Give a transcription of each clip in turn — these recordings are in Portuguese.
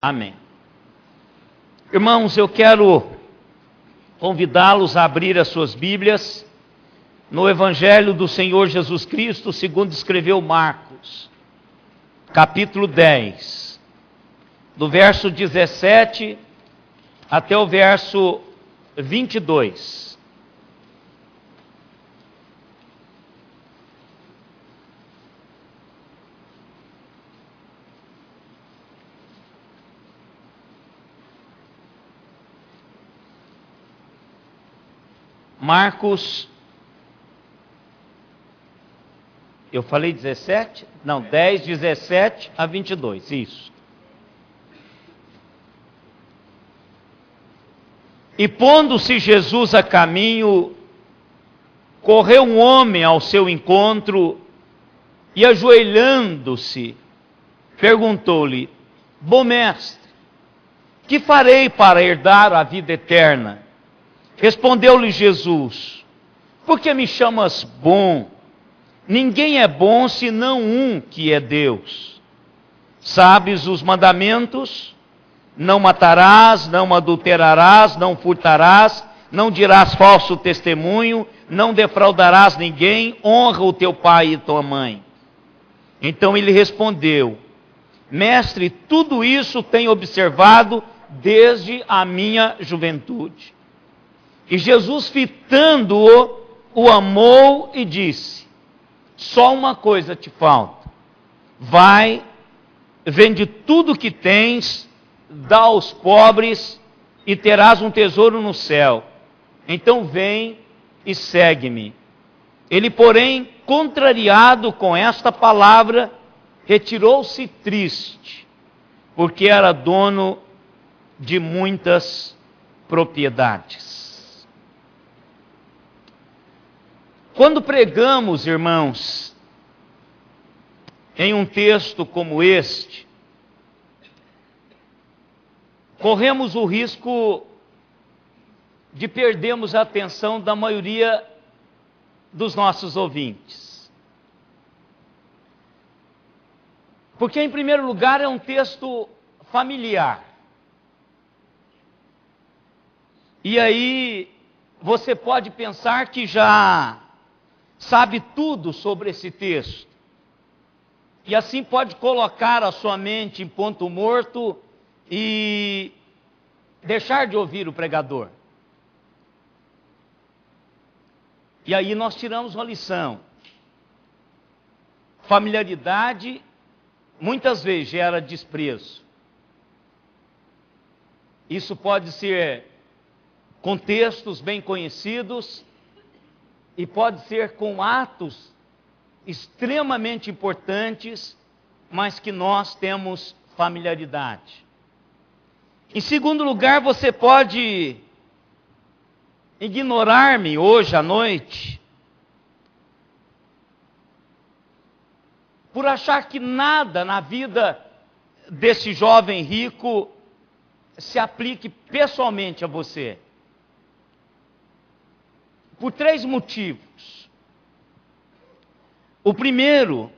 Amém. Irmãos, eu quero convidá-los a abrir as suas Bíblias no Evangelho do Senhor Jesus Cristo, segundo escreveu Marcos, capítulo 10, do verso 17 até o verso 22. Marcos, eu falei 17? Não, 10, 17 a 22, isso. E pondo-se Jesus a caminho, correu um homem ao seu encontro e ajoelhando-se, perguntou-lhe: Bom mestre, que farei para herdar a vida eterna? Respondeu-lhe Jesus: Por que me chamas bom? Ninguém é bom senão um, que é Deus. Sabes os mandamentos? Não matarás, não adulterarás, não furtarás, não dirás falso testemunho, não defraudarás ninguém, honra o teu pai e tua mãe. Então ele respondeu: Mestre, tudo isso tenho observado desde a minha juventude. E Jesus, fitando-o, o amou e disse: Só uma coisa te falta. Vai, vende tudo que tens, dá aos pobres e terás um tesouro no céu. Então vem e segue-me. Ele, porém, contrariado com esta palavra, retirou-se triste, porque era dono de muitas propriedades. Quando pregamos, irmãos, em um texto como este, corremos o risco de perdermos a atenção da maioria dos nossos ouvintes. Porque, em primeiro lugar, é um texto familiar. E aí, você pode pensar que já sabe tudo sobre esse texto. E assim pode colocar a sua mente em ponto morto e deixar de ouvir o pregador. E aí nós tiramos uma lição. Familiaridade muitas vezes gera desprezo. Isso pode ser com textos bem conhecidos e pode ser com atos extremamente importantes, mas que nós temos familiaridade. Em segundo lugar, você pode ignorar-me hoje à noite por achar que nada na vida desse jovem rico se aplique pessoalmente a você. Por 3 motivos. O primeiro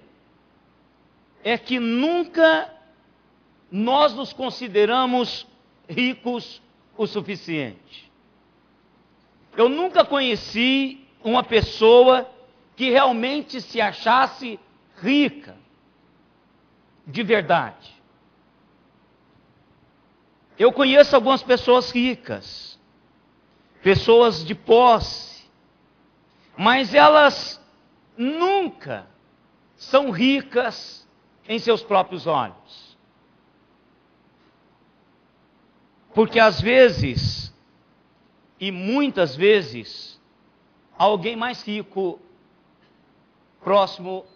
é que nunca nós nos consideramos ricos o suficiente. Eu nunca conheci uma pessoa que realmente se achasse rica, de verdade. Eu conheço algumas pessoas ricas, pessoas de posse, mas elas nunca são ricas em seus próprios olhos. Porque às vezes, e muitas vezes, alguém mais rico próximo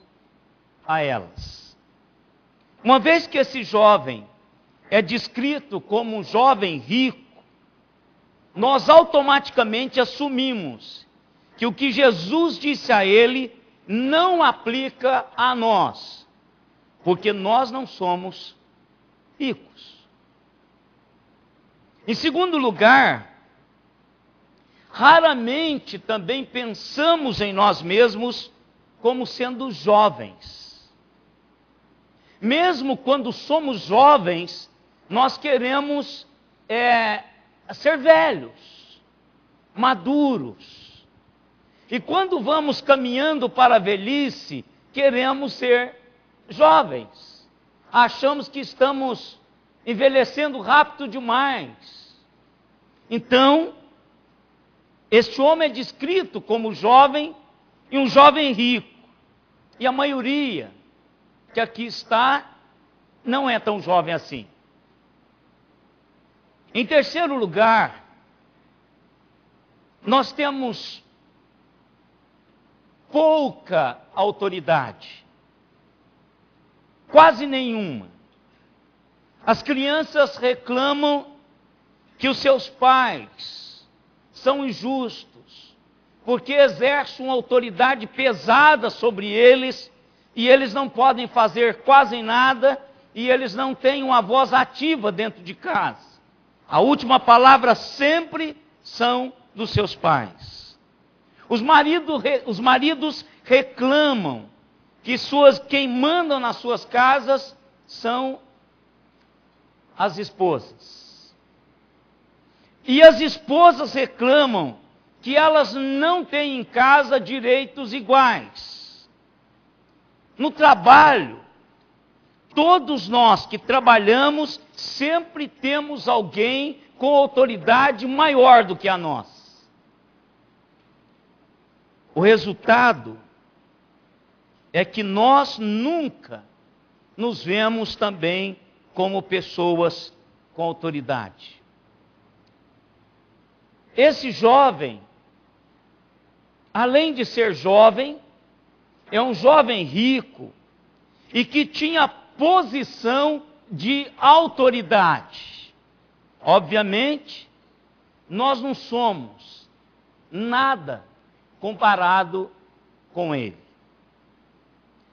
a elas. Uma vez que esse jovem é descrito como um jovem rico, nós automaticamente assumimos que o que Jesus disse a ele não aplica a nós, porque nós não somos ricos. Em segundo lugar, raramente também pensamos em nós mesmos como sendo jovens. Mesmo quando somos jovens, nós queremos ser velhos, maduros. E quando vamos caminhando para a velhice, queremos ser jovens. Achamos que estamos envelhecendo rápido demais. Então, este homem é descrito como jovem e um jovem rico. E a maioria que aqui está não é tão jovem assim. Em terceiro lugar, nós temos pouca autoridade, quase nenhuma. As crianças reclamam que os seus pais são injustos, porque exercem uma autoridade pesada sobre eles, e eles não podem fazer quase nada, e eles não têm uma voz ativa dentro de casa. A última palavra sempre são dos seus pais. Os maridos reclamam que quem mandam nas suas casas são as esposas. E as esposas reclamam que elas não têm em casa direitos iguais. No trabalho, todos nós que trabalhamos sempre temos alguém com autoridade maior do que a nós. O resultado é que nós nunca nos vemos também como pessoas com autoridade. Esse jovem, além de ser jovem, é um jovem rico e que tinha posição de autoridade. Obviamente, nós não somos nada comparado com ele.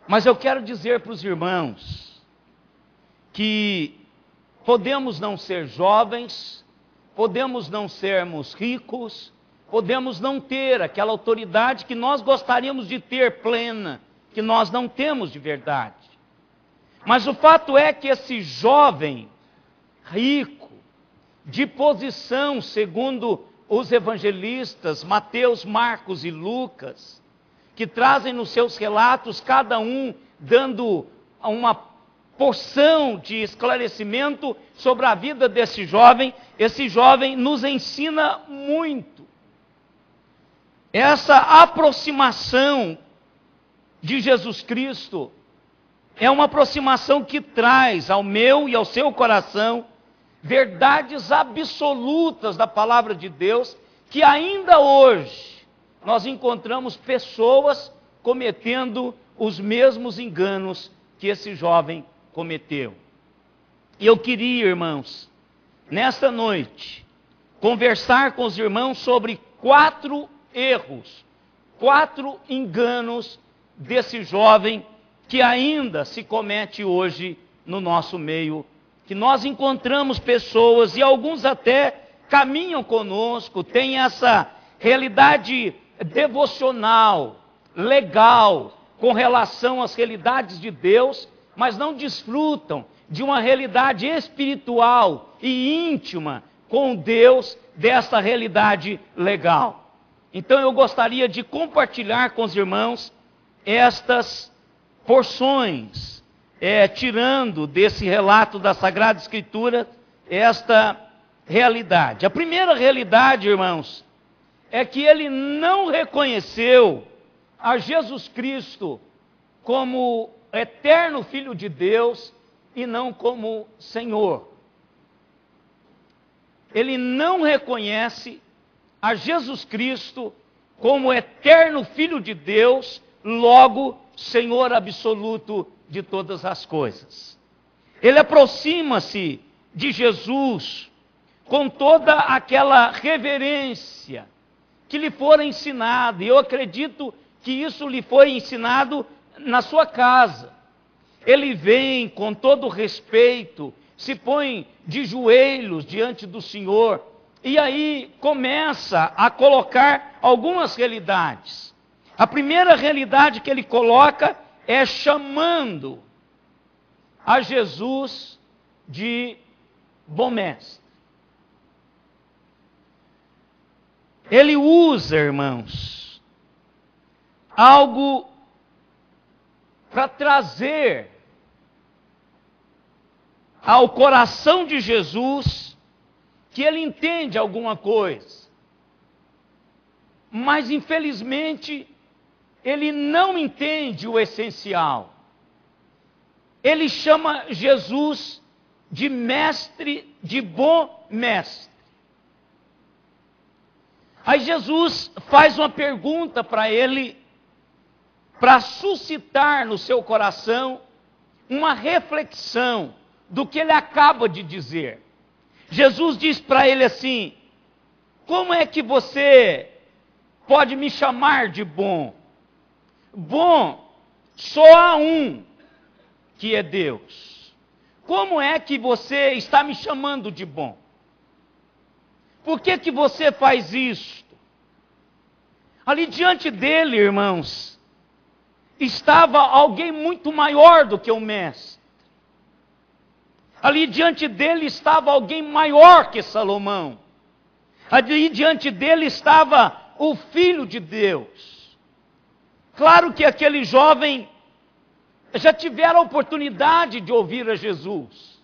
Mas eu quero dizer para os irmãos que podemos não ser jovens, podemos não sermos ricos, podemos não ter aquela autoridade que nós gostaríamos de ter plena, que nós não temos de verdade. Mas o fato é que esse jovem rico, de posição, segundo os evangelistas Mateus, Marcos e Lucas, que trazem nos seus relatos, cada um dando uma porção de esclarecimento sobre a vida desse jovem, esse jovem nos ensina muito. Essa aproximação de Jesus Cristo é uma aproximação que traz ao meu e ao seu coração verdades absolutas da palavra de Deus, que ainda hoje nós encontramos pessoas cometendo os mesmos enganos que esse jovem cometeu. E eu queria, irmãos, nesta noite, conversar com os irmãos sobre 4 erros, 4 enganos desse jovem que ainda se comete hoje no nosso meio, que nós encontramos pessoas, e alguns até caminham conosco, têm essa realidade devocional, legal, com relação às realidades de Deus, mas não desfrutam de uma realidade espiritual e íntima com Deus dessa realidade legal. Então eu gostaria de compartilhar com os irmãos estas porções, tirando desse relato da Sagrada Escritura esta realidade. A primeira realidade, irmãos, é que ele não reconheceu a Jesus Cristo como eterno Filho de Deus e não como Senhor. Ele não reconhece a Jesus Cristo como eterno Filho de Deus, logo Senhor absoluto de todas as coisas. Ele aproxima-se de Jesus com toda aquela reverência que lhe fora ensinada, e eu acredito que isso lhe foi ensinado na sua casa. Ele vem com todo respeito, se põe de joelhos diante do Senhor, e aí começa a colocar algumas realidades. A primeira realidade que ele coloca é chamando a Jesus de bom mestre. Ele usa, irmãos, algo para trazer ao coração de Jesus que ele entende alguma coisa. Mas, infelizmente, ele não entende o essencial. Ele chama Jesus de mestre, de bom mestre. Aí Jesus faz uma pergunta para ele, para suscitar no seu coração uma reflexão do que ele acaba de dizer. Jesus diz para ele assim: como é que você pode me chamar de bom? Bom, só há um, que é Deus. Como é que você está me chamando de bom? Por que você faz isso? Ali diante dele, irmãos, estava alguém muito maior do que o mestre. Ali diante dele estava alguém maior que Salomão. Ali diante dele estava o Filho de Deus. Claro que aquele jovem já tivera a oportunidade de ouvir a Jesus.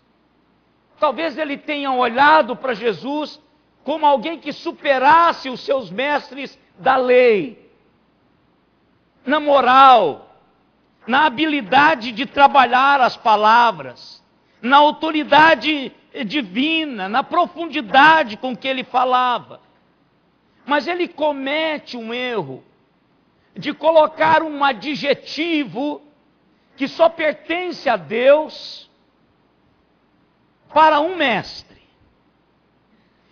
Talvez ele tenha olhado para Jesus como alguém que superasse os seus mestres da lei, na moral, na habilidade de trabalhar as palavras, na autoridade divina, na profundidade com que ele falava. Mas ele comete um erro de colocar um adjetivo que só pertence a Deus para um mestre.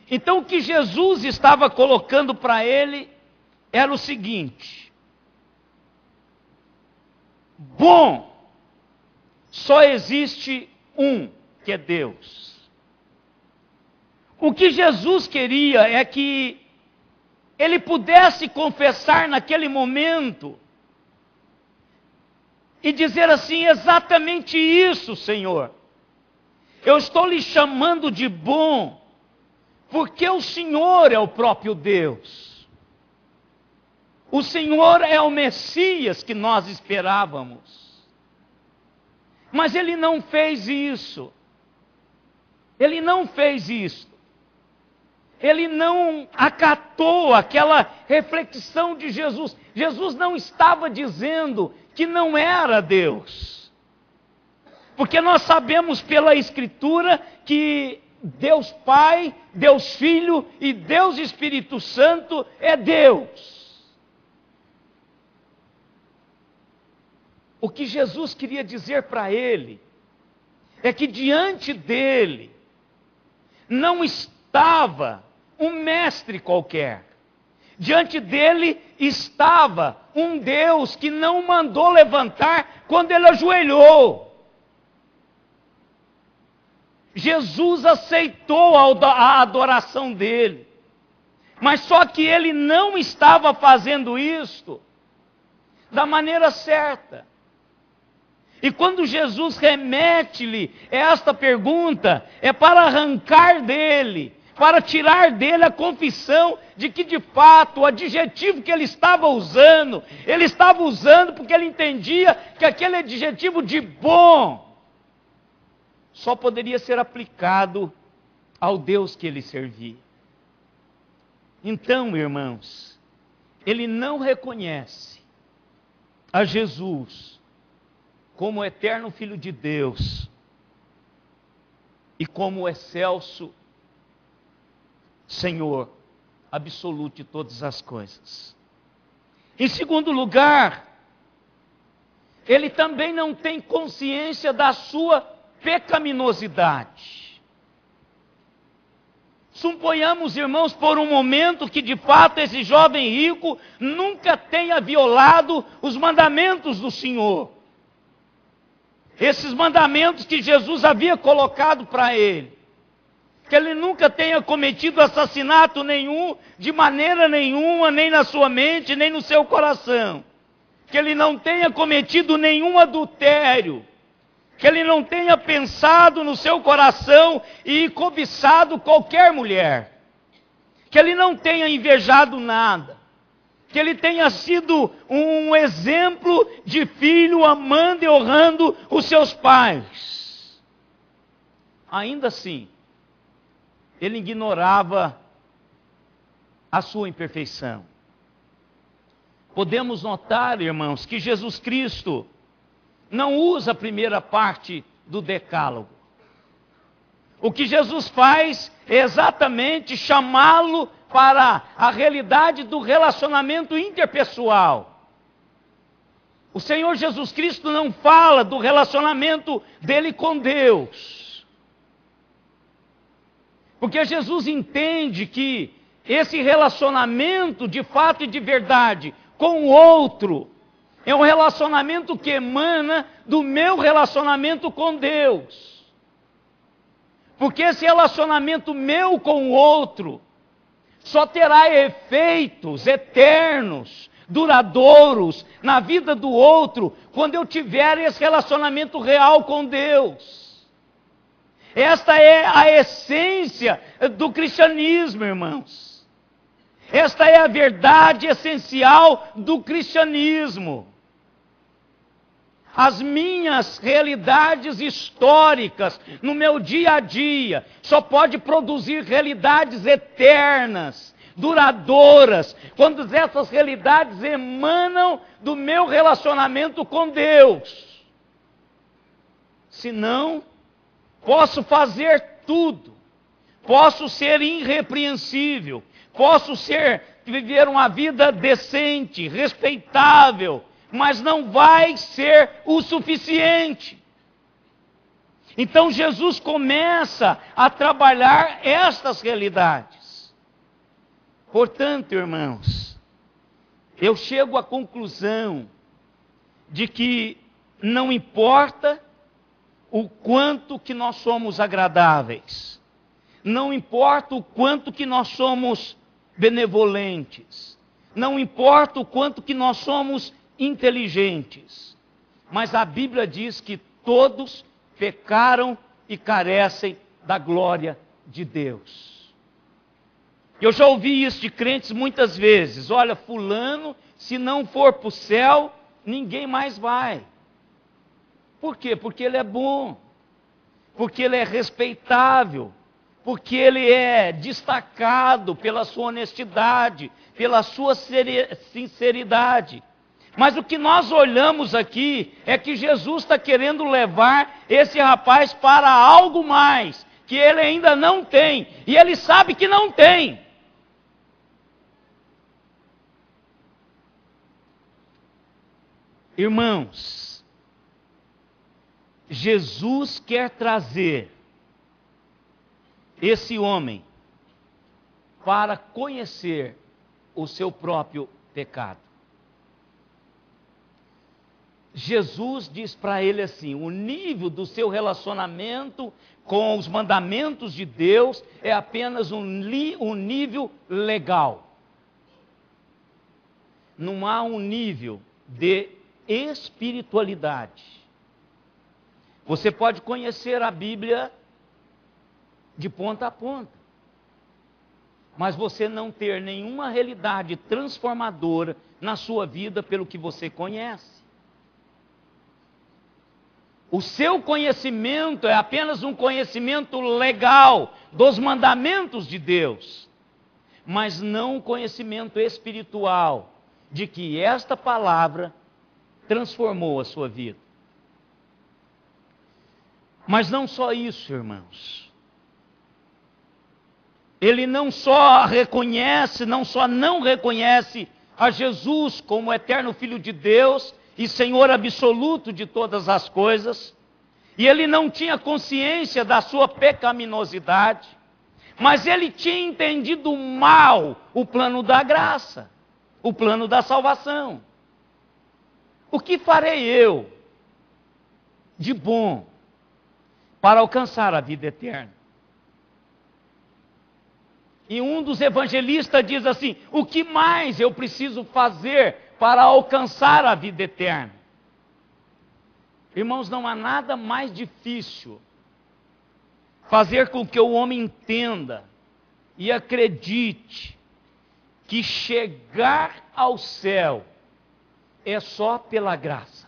Então o que Jesus estava colocando para ele era o seguinte: bom, só existe um, que é Deus. O que Jesus queria é que ele pudesse confessar naquele momento e dizer assim: exatamente isso, Senhor. Eu estou lhe chamando de bom, porque o Senhor é o próprio Deus. O Senhor é o Messias que nós esperávamos. Mas ele não fez isso. Ele não fez isso. Ele não acatou aquela reflexão de Jesus. Jesus não estava dizendo que não era Deus. Porque nós sabemos pela Escritura que Deus Pai, Deus Filho e Deus Espírito Santo é Deus. O que Jesus queria dizer para ele é que diante dele não estava um mestre qualquer. Diante dele estava um Deus que não mandou levantar quando ele ajoelhou. Jesus aceitou a adoração dele. Mas só que ele não estava fazendo isto da maneira certa. E quando Jesus remete-lhe esta pergunta, é para arrancar dele, para tirar dele a confissão de que de fato o adjetivo que ele estava usando porque ele entendia que aquele adjetivo de bom só poderia ser aplicado ao Deus que ele servia. Então, irmãos, ele não reconhece a Jesus como o eterno Filho de Deus e como o excelso Senhor absoluto de todas as coisas. Em segundo lugar, ele também não tem consciência da sua pecaminosidade. Suponhamos, irmãos, por um momento que de fato esse jovem rico nunca tenha violado os mandamentos do Senhor. Esses mandamentos que Jesus havia colocado para ele. Que ele nunca tenha cometido assassinato nenhum, de maneira nenhuma, nem na sua mente, nem no seu coração. Que ele não tenha cometido nenhum adultério. que ele não tenha pensado no seu coração e cobiçado qualquer mulher, que ele não tenha invejado nada, que ele tenha sido um exemplo de filho amando e honrando os seus pais. Ainda assim, ele ignorava a sua imperfeição. Podemos notar, irmãos, que Jesus Cristo não usa a primeira parte do decálogo. O que Jesus faz é exatamente chamá-lo para a realidade do relacionamento interpessoal. O Senhor Jesus Cristo não fala do relacionamento dele com Deus. Porque Jesus entende que esse relacionamento de fato e de verdade com o outro é um relacionamento que emana do meu relacionamento com Deus. Porque esse relacionamento meu com o outro só terá efeitos eternos, duradouros, na vida do outro, quando eu tiver esse relacionamento real com Deus. Esta é a essência do cristianismo, irmãos. Esta é a verdade essencial do cristianismo. As minhas realidades históricas, no meu dia a dia, só pode produzir realidades eternas, duradouras, quando essas realidades emanam do meu relacionamento com Deus. Senão, posso fazer tudo, posso ser irrepreensível, posso viver uma vida decente, respeitável, mas não vai ser o suficiente. Então Jesus começa a trabalhar estas realidades. Portanto, irmãos, eu chego à conclusão de que não importa o quanto que nós somos agradáveis, não importa o quanto que nós somos benevolentes, não importa o quanto que nós somos inteligentes, mas a Bíblia diz que todos pecaram e carecem da glória de Deus. Eu já ouvi isso de crentes muitas vezes: olha, fulano, se não for para o céu, ninguém mais vai. Por quê? Porque ele é bom, porque ele é respeitável, porque ele é destacado pela sua honestidade, pela sua sinceridade. Mas o que nós olhamos aqui é que Jesus está querendo levar esse rapaz para algo mais, que ele ainda não tem, e ele sabe que não tem. Irmãos, Jesus quer trazer esse homem para conhecer o seu próprio pecado. Jesus diz para ele assim: o nível do seu relacionamento com os mandamentos de Deus é apenas um nível legal. Não há um nível de espiritualidade. Você pode conhecer a Bíblia de ponta a ponta, mas você não ter nenhuma realidade transformadora na sua vida pelo que você conhece. O seu conhecimento é apenas um conhecimento legal dos mandamentos de Deus, mas não um conhecimento espiritual de que esta palavra transformou a sua vida. Mas não só isso, irmãos. Ele não só não reconhece a Jesus como o eterno Filho de Deus e Senhor absoluto de todas as coisas, e ele não tinha consciência da sua pecaminosidade, mas ele tinha entendido mal o plano da graça, o plano da salvação. O que farei eu de bom para alcançar a vida eterna? E um dos evangelistas diz assim: o que mais eu preciso fazer para alcançar a vida eterna? Irmãos, não há nada mais difícil fazer com que o homem entenda e acredite que chegar ao céu é só pela graça.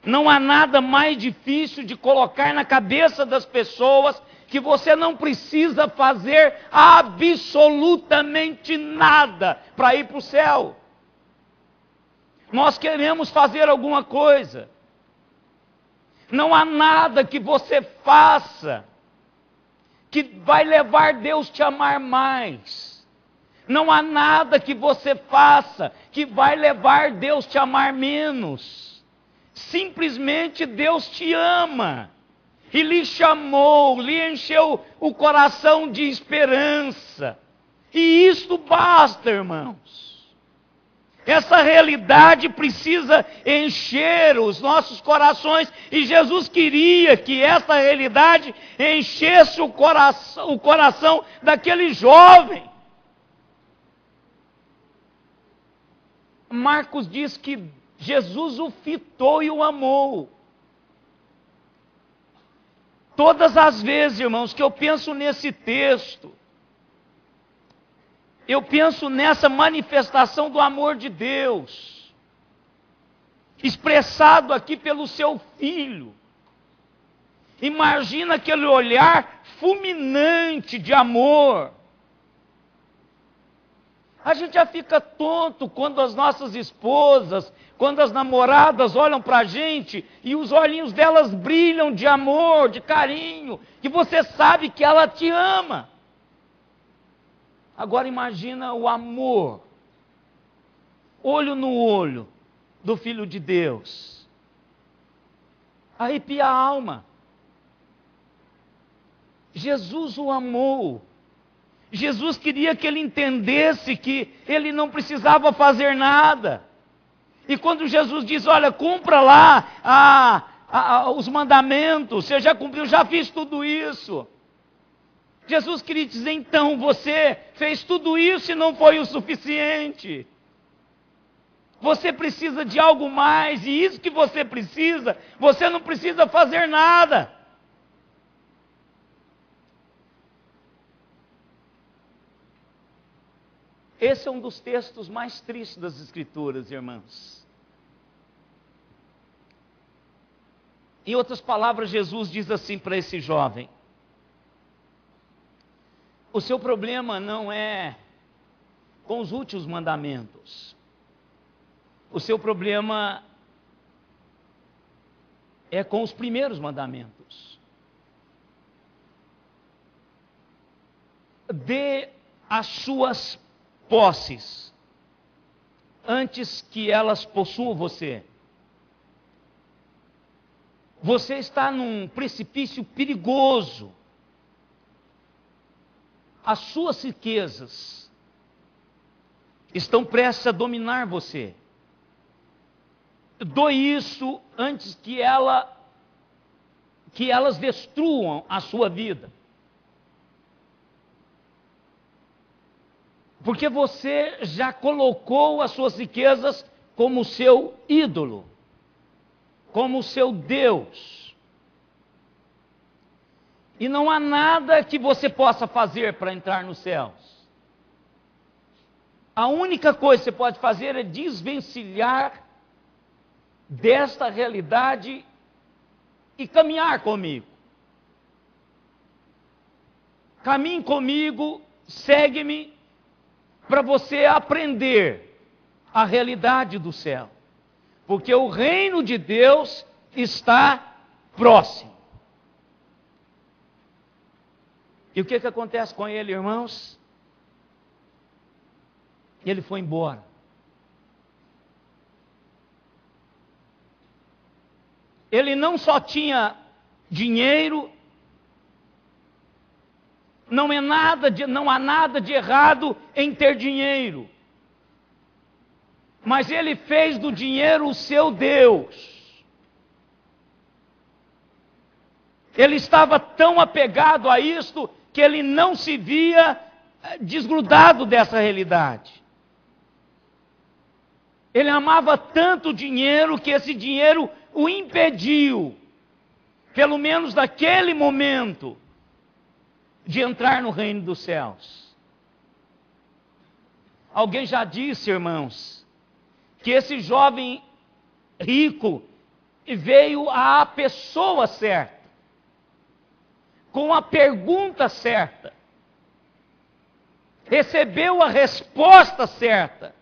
Não há nada mais difícil de colocar na cabeça das pessoas que você não precisa fazer absolutamente nada para ir para o céu. Nós queremos fazer alguma coisa. Não há nada que você faça que vai levar Deus te amar mais. Não há nada que você faça que vai levar Deus te amar menos. Simplesmente Deus te ama. E lhe chamou, lhe encheu o coração de esperança. E isto basta, irmãos. Essa realidade precisa encher os nossos corações, e Jesus queria que essa realidade enchesse o coração daquele jovem. Marcos diz que Jesus o fitou e o amou. Todas as vezes, irmãos, que eu penso nesse texto, eu penso nessa manifestação do amor de Deus, expressado aqui pelo seu Filho. Imagina aquele olhar fulminante de amor. A gente já fica tonto quando as nossas esposas, quando as namoradas olham para a gente e os olhinhos delas brilham de amor, de carinho, que você sabe que ela te ama. Agora imagina o amor, olho no olho, do Filho de Deus. Arrepia a alma. Jesus o amou. Jesus queria que ele entendesse que ele não precisava fazer nada. E quando Jesus diz, olha, cumpra lá os mandamentos, você já cumpriu, já fiz tudo isso. Jesus queria dizer, então, você fez tudo isso e não foi o suficiente. Você precisa de algo mais, e isso que você precisa, você não precisa fazer nada. Esse é um dos textos mais tristes das Escrituras, irmãos. Em outras palavras, Jesus diz assim para esse jovem: o seu problema não é com os últimos mandamentos. O seu problema é com os primeiros mandamentos. Dê as suas posses antes que elas possuam você. Você está num precipício perigoso. As suas riquezas estão prestes a dominar você. Doe isso antes que elas destruam a sua vida. Porque você já colocou as suas riquezas como seu ídolo, como seu Deus. E não há nada que você possa fazer para entrar nos céus. A única coisa que você pode fazer é desvencilhar desta realidade e caminhar comigo. Caminhe comigo, segue-me, para você aprender a realidade do céu. Porque o reino de Deus está próximo. E o que acontece com ele, irmãos? Ele foi embora. Ele não só tinha dinheiro, não há nada de errado em ter dinheiro. Mas ele fez do dinheiro o seu Deus. Ele estava tão apegado a isto que ele não se via desgrudado dessa realidade. Ele amava tanto o dinheiro que esse dinheiro o impediu, pelo menos naquele momento, de entrar no reino dos céus. Alguém já disse, irmãos, que esse jovem rico veio à pessoa certa, com a pergunta certa, recebeu a resposta certa,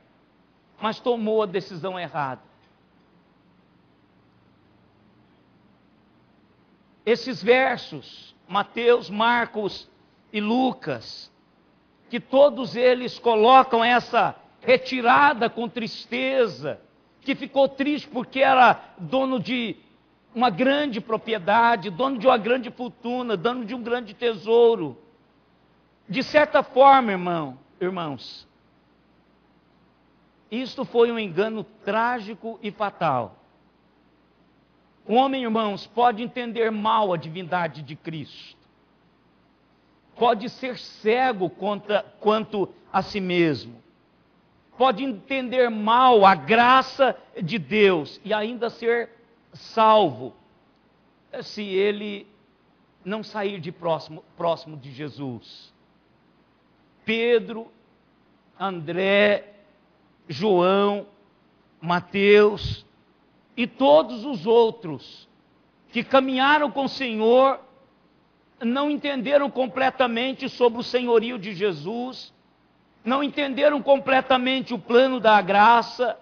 mas tomou a decisão errada. Esses versos, Mateus, Marcos e Lucas, que todos eles colocam essa retirada com tristeza, que ficou triste porque era dono de uma grande propriedade, dono de uma grande fortuna, dono de um grande tesouro. De certa forma, irmãos, isto foi um engano trágico e fatal. O homem, irmãos, pode entender mal a divindade de Cristo, pode ser cego quanto a si mesmo, pode entender mal a graça de Deus e ainda ser salvo, se ele não sair de próximo de Jesus. Pedro, André, João, Mateus e todos os outros que caminharam com o Senhor não entenderam completamente sobre o senhorio de Jesus, não entenderam completamente o plano da graça,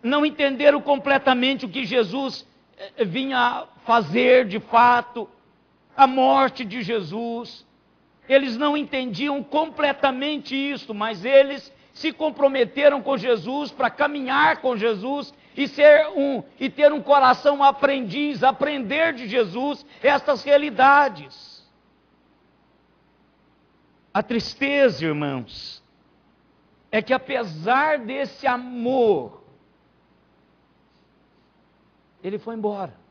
não entenderam completamente o que Jesus vinha fazer de fato, a morte de Jesus. Eles não entendiam completamente isso, mas eles se comprometeram com Jesus para caminhar com Jesus e ter um coração aprendiz, aprender de Jesus estas realidades. A tristeza, irmãos, é que apesar desse amor, ele foi embora.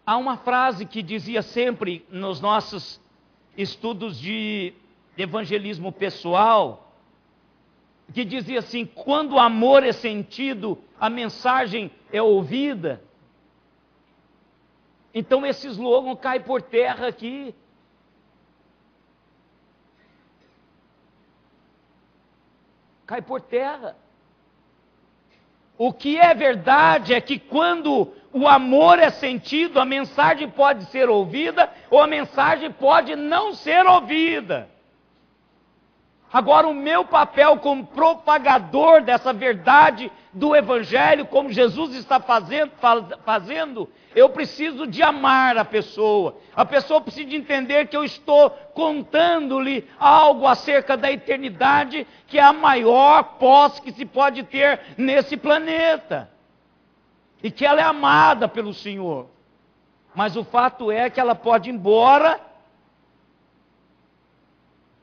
Há uma frase que dizia sempre nos nossos estudos de evangelismo pessoal, que dizia assim: quando o amor é sentido, a mensagem é ouvida. Então esse slogan cai por terra aqui. Cai por terra. O que é verdade é que quando o amor é sentido, a mensagem pode ser ouvida ou a mensagem pode não ser ouvida. Agora, o meu papel como propagador dessa verdade do Evangelho, como Jesus está fazendo, eu preciso de amar a pessoa. A pessoa precisa de entender que eu estou contando-lhe algo acerca da eternidade, que é a maior posse que se pode ter nesse planeta. E que ela é amada pelo Senhor. Mas o fato é que ela pode ir embora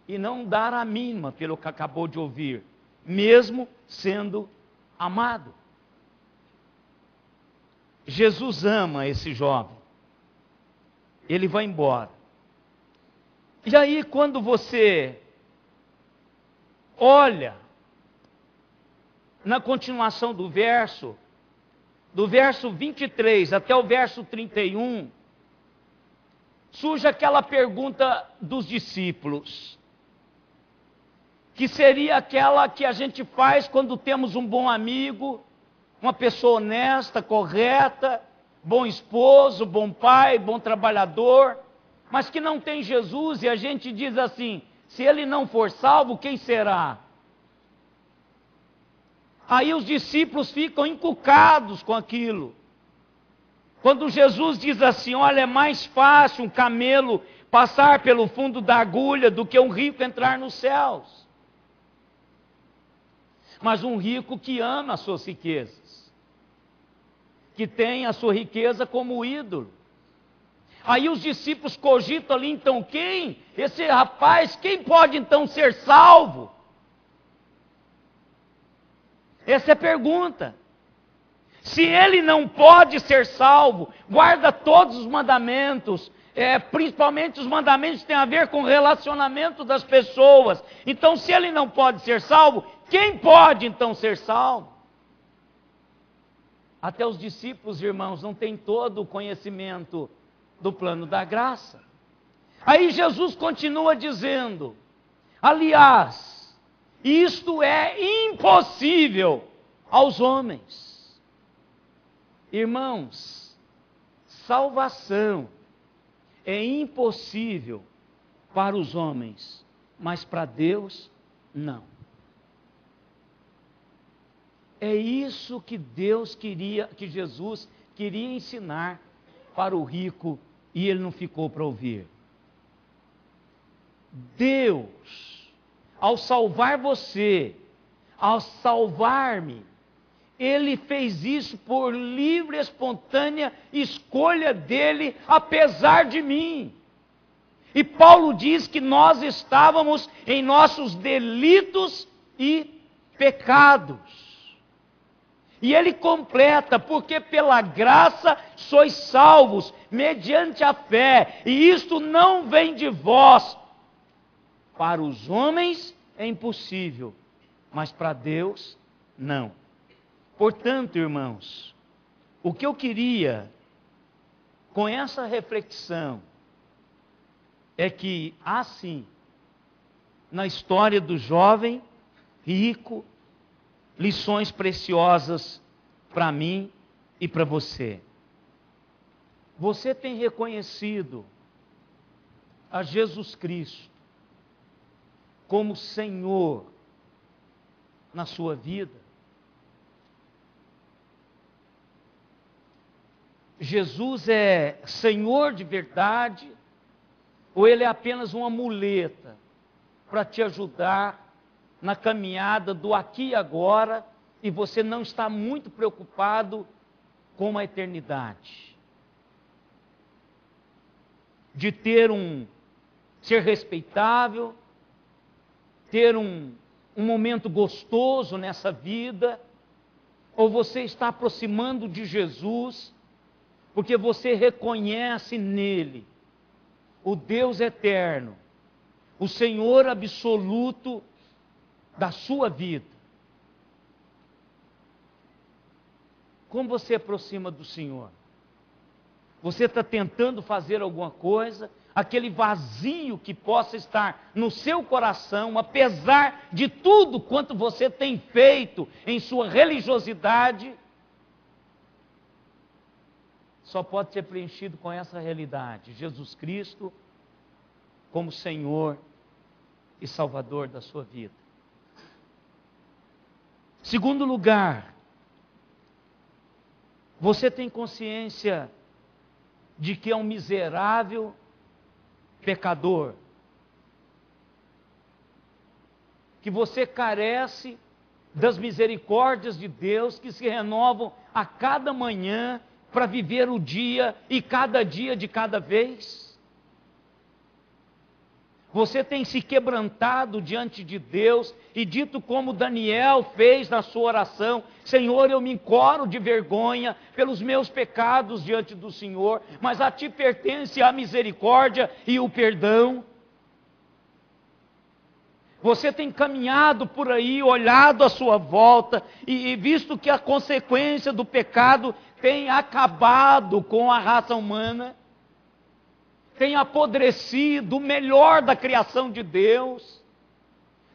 e não dar a mínima pelo que acabou de ouvir, mesmo sendo amado. Jesus ama esse jovem. Ele vai embora. E aí, quando você olha na continuação do verso 23 até o verso 31, surge aquela pergunta dos discípulos, que seria aquela que a gente faz quando temos um bom amigo, uma pessoa honesta, correta, bom esposo, bom pai, bom trabalhador, mas que não tem Jesus, e a gente diz assim: se ele não for salvo, quem será? Aí os discípulos ficam encucados com aquilo. Quando Jesus diz assim: olha, é mais fácil um camelo passar pelo fundo da agulha do que um rico entrar nos céus. Mas um rico que ama as suas riquezas, que tem a sua riqueza como ídolo. Aí os discípulos cogitam ali, então quem? Esse rapaz, quem pode então ser salvo? Essa é a pergunta. Se ele não pode ser salvo, guarda todos os mandamentos, principalmente os mandamentos têm a ver com o relacionamento das pessoas. Então, se ele não pode ser salvo, quem pode então ser salvo? Até os discípulos, irmãos, não têm todo o conhecimento do plano da graça. Aí Jesus continua dizendo: aliás, isto é impossível aos homens. Irmãos, salvação é impossível para os homens, mas para Deus, não. É isso que Deus queria, que Jesus queria ensinar para o rico, e ele não ficou para ouvir. Deus, ao salvar você, ao salvar-me, Ele fez isso por livre e espontânea escolha dele, apesar de mim. E Paulo diz que nós estávamos em nossos delitos e pecados. E ele completa: porque pela graça sois salvos, mediante a fé, e isto não vem de vós. Para os homens é impossível, mas para Deus, não. Portanto, irmãos, o que eu queria com essa reflexão é que há sim, na história do jovem rico, lições preciosas para mim e para você. Você tem reconhecido a Jesus Cristo como Senhor na sua vida? Jesus é Senhor de verdade, ou Ele é apenas uma muleta para te ajudar na caminhada do aqui e agora, e você não está muito preocupado com a eternidade? De ser respeitável, ter um momento gostoso nessa vida, ou você está aproximando de Jesus, porque você reconhece nele o Deus eterno, o Senhor absoluto da sua vida? Como você aproxima do Senhor? Você está tentando fazer alguma coisa, aquele vazio que possa estar no seu coração, apesar de tudo quanto você tem feito em sua religiosidade, só pode ser preenchido com essa realidade: Jesus Cristo como Senhor e Salvador da sua vida. Segundo lugar, você tem consciência de que é um miserável pecador, que você carece das misericórdias de Deus que se renovam a cada manhã para viver o dia e cada dia de cada vez? Você tem se quebrantado diante de Deus e dito como Daniel fez na sua oração: Senhor, eu me encoro de vergonha pelos meus pecados diante do Senhor, mas a Ti pertence a misericórdia e o perdão? Você tem caminhado por aí, olhado à sua volta e visto que a consequência do pecado tem acabado com a raça humana, tem apodrecido o melhor da criação de Deus,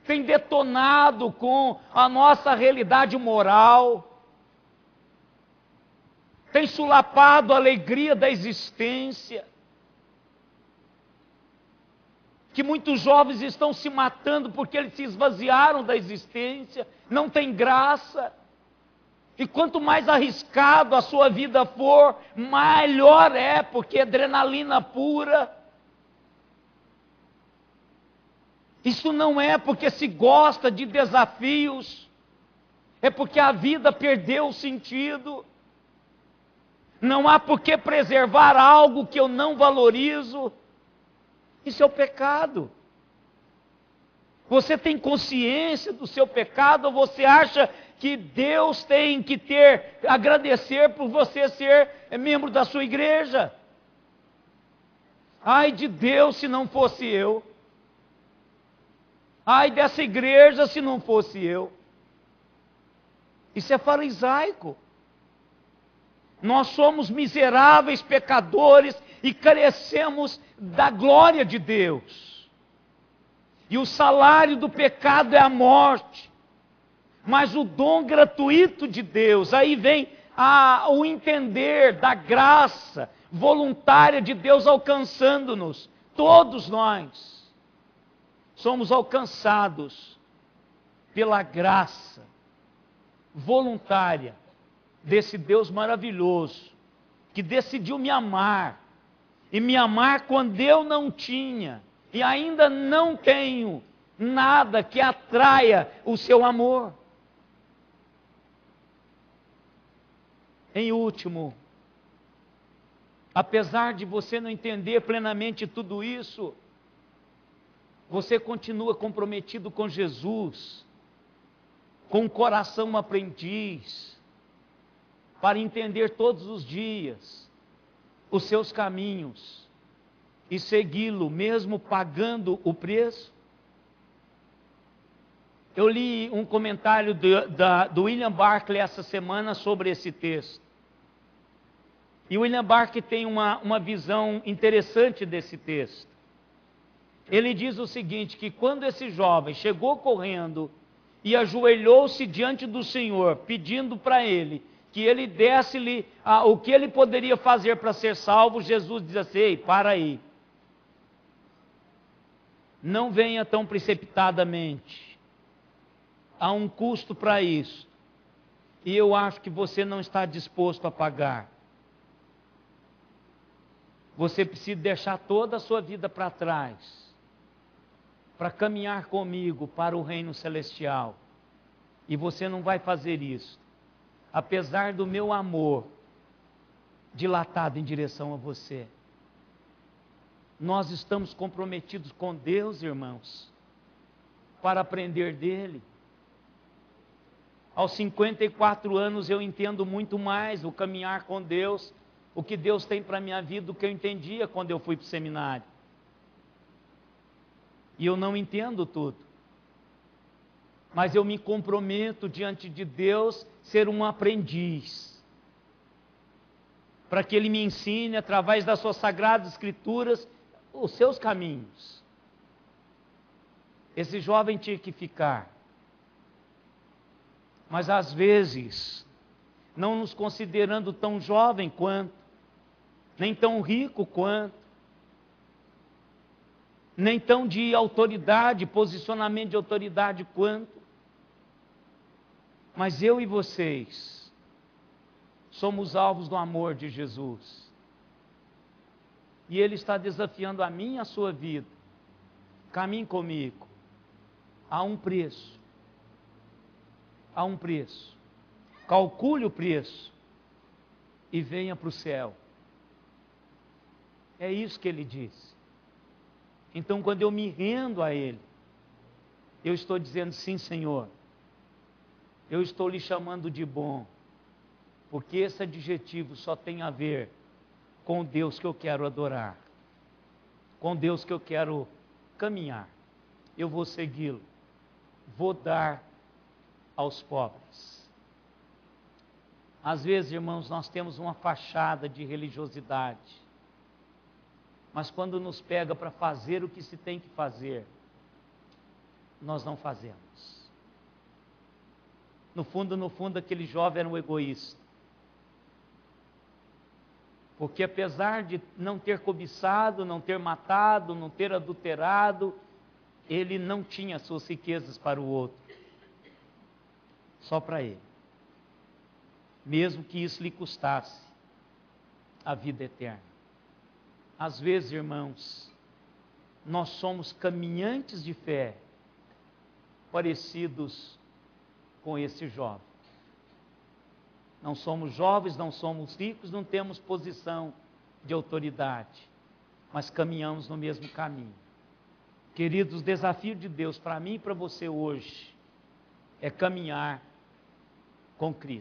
tem detonado com a nossa realidade moral, tem sulapado a alegria da existência, que muitos jovens estão se matando porque eles se esvaziaram da existência, não tem graça. E quanto mais arriscado a sua vida for, melhor é, porque é adrenalina pura. Isso não é porque se gosta de desafios, é porque a vida perdeu o sentido. Não há por que preservar algo que eu não valorizo. Isso é o pecado. Você tem consciência do seu pecado, ou você acha que Deus tem que agradecer por você ser membro da sua igreja? Ai de Deus se não fosse eu. Ai dessa igreja se não fosse eu. Isso é farisaico. Nós somos miseráveis pecadores e carecemos da glória de Deus. E o salário do pecado é a morte. Mas o dom gratuito de Deus, aí vem o entender da graça voluntária de Deus alcançando-nos. Todos nós somos alcançados pela graça voluntária desse Deus maravilhoso, que decidiu me amar, e me amar quando eu não tinha, e ainda não tenho nada que atraia o seu amor. Em último, apesar de você não entender plenamente tudo isso, você continua comprometido com Jesus, com o coração aprendiz, para entender todos os dias os seus caminhos e segui-lo, mesmo pagando o preço. Eu li um comentário do William Barclay essa semana sobre esse texto. E o William Barclay tem uma visão interessante desse texto. Ele diz o seguinte, que quando esse jovem chegou correndo e ajoelhou-se diante do Senhor, pedindo para ele que ele desse-lhe o que ele poderia fazer para ser salvo, Jesus diz assim: ei, para aí. Não venha tão precipitadamente. Há um custo para isso. E eu acho que você não está disposto a pagar. Você precisa deixar toda a sua vida para trás, para caminhar comigo para o reino celestial. E você não vai fazer isso, apesar do meu amor dilatado em direção a você. Nós estamos comprometidos com Deus, irmãos, para aprender dele. Aos 54 anos eu entendo muito mais o caminhar com Deus, o que Deus tem para a minha vida, do que eu entendia quando eu fui para o seminário. E eu não entendo tudo. Mas eu me comprometo diante de Deus ser um aprendiz, para que Ele me ensine, através das suas sagradas escrituras, os seus caminhos. Esse jovem tinha que ficar. Mas às vezes, não nos considerando tão jovem quanto, nem tão rico quanto, nem tão de autoridade, posicionamento de autoridade quanto, mas eu e vocês somos alvos do amor de Jesus. E Ele está desafiando a mim e a sua vida. Caminhe comigo. Há um preço. Há um preço. Calcule o preço e venha para o céu. É isso que Ele disse. Então, quando eu me rendo a Ele, eu estou dizendo: sim, Senhor, eu estou lhe chamando de bom, porque esse adjetivo só tem a ver com o Deus que eu quero adorar, com Deus que eu quero caminhar. Eu vou segui-lo, vou dar aos pobres. Às vezes, irmãos, nós temos uma fachada de religiosidade, mas quando nos pega para fazer o que se tem que fazer, nós não fazemos. No fundo, aquele jovem era um egoísta. Porque apesar de não ter cobiçado, não ter matado, não ter adulterado, ele não tinha suas riquezas para o outro. Só para ele. Mesmo que isso lhe custasse a vida eterna. Às vezes, irmãos, nós somos caminhantes de fé, parecidos com esse jovem. Não somos jovens, não somos ricos, não temos posição de autoridade, mas caminhamos no mesmo caminho. Queridos, o desafio de Deus para mim e para você hoje é caminhar com Cristo.